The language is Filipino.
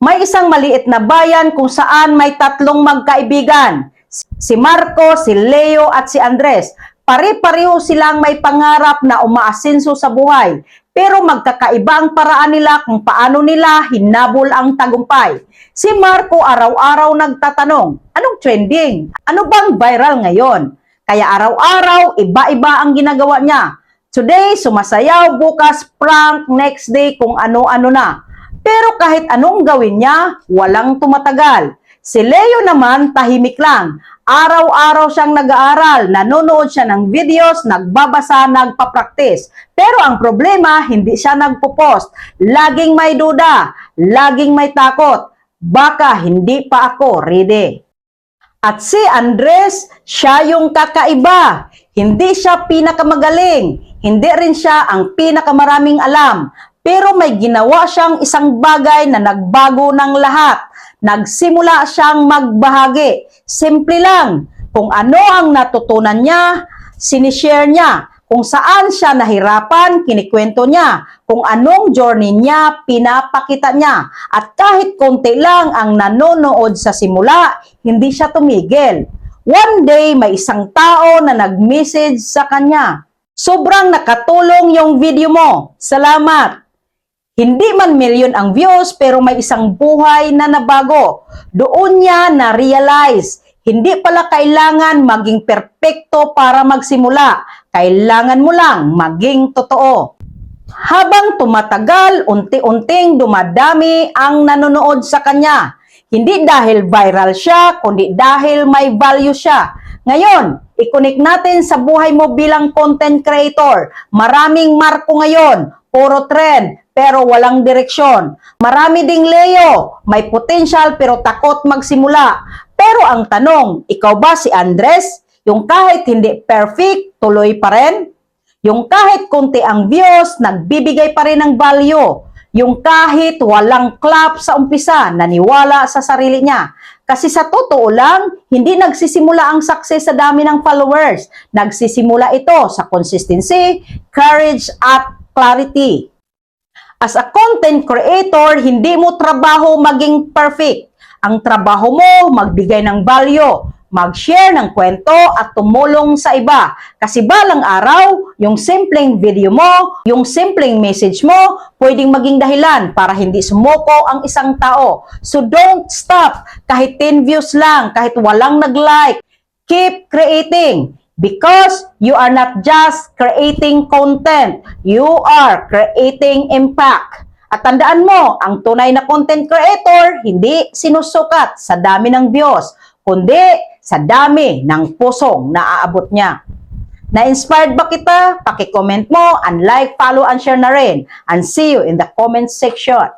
May isang maliit na bayan kung saan may tatlong magkaibigan. Si Marco, si Leo at si Andres. Pare-pareho silang may pangarap na umaasenso sa buhay. Pero magkakaiba ang paraan nila kung paano nila hinabol ang tagumpay. Si Marco araw-araw nagtatanong, anong trending? Ano bang viral ngayon? Kaya araw-araw, iba-iba ang ginagawa niya. Today, sumasayaw, bukas prank, next day kung ano-ano na. Pero kahit anong gawin niya, walang tumatagal. Si Leo naman tahimik lang. Araw-araw siyang nag-aaral, nanonood siya ng videos, nagbabasa, nagpa-practice. Pero ang problema, hindi siya nagpo-post. Laging may duda, laging may takot. Baka hindi pa ako ready. At si Andres, siya yung kakaiba. Hindi siya pinakamagaling. Hindi rin siya ang pinakamaraming alam. Pero may ginawa siyang isang bagay na nagbago ng lahat. Nagsimula siyang magbahagi. Simple lang. Kung ano ang natutunan niya, sinishare niya. Kung saan siya nahirapan, kinikwento niya. Kung anong journey niya, pinapakita niya. At kahit konti lang ang nanonood sa simula, hindi siya tumigil. One day, may isang tao na nag-message sa kanya. Sobrang nakatulong yung video mo. Salamat. Hindi man milyon ang views pero may isang buhay na nabago. Doon niya na-realize, hindi pala kailangan maging perpekto para magsimula. Kailangan mo lang maging totoo. Habang tumatagal, unti-unting dumadami ang nanonood sa kanya. Hindi dahil viral siya, kundi dahil may value siya. Ngayon, i-connect natin sa buhay mo bilang content creator. Maraming Marco ngayon, puro trend, pero walang direksyon. Marami ding Leo, may potential pero takot magsimula. Pero ang tanong, ikaw ba si Andres? Yung kahit hindi perfect, tuloy pa rin? Yung kahit konti ang views, nagbibigay pa rin ng value? Yung kahit walang clap sa umpisa, naniwala sa sarili niya? Kasi sa totoo lang, hindi nagsisimula ang success sa dami ng followers. Nagsisimula ito sa consistency, courage, at clarity. As a content creator, hindi mo trabaho maging perfect. Ang trabaho mo, magbigay ng value, mag-share ng kwento at tumulong sa iba. Kasi balang araw, yung simpleng video mo, yung simpleng message mo, pwedeng maging dahilan para hindi sumuko ang isang tao. So don't stop. Kahit 10 views lang, kahit walang nag-like, keep creating. Because you are not just creating content, you are creating impact. At tandaan mo, ang tunay na content creator, hindi sinusukat sa dami ng views, kundi sa dami ng pusong naaabot niya. Na-inspired ba kita? Paki-comment mo, and like, follow, and share na rin. And see you in the comment section.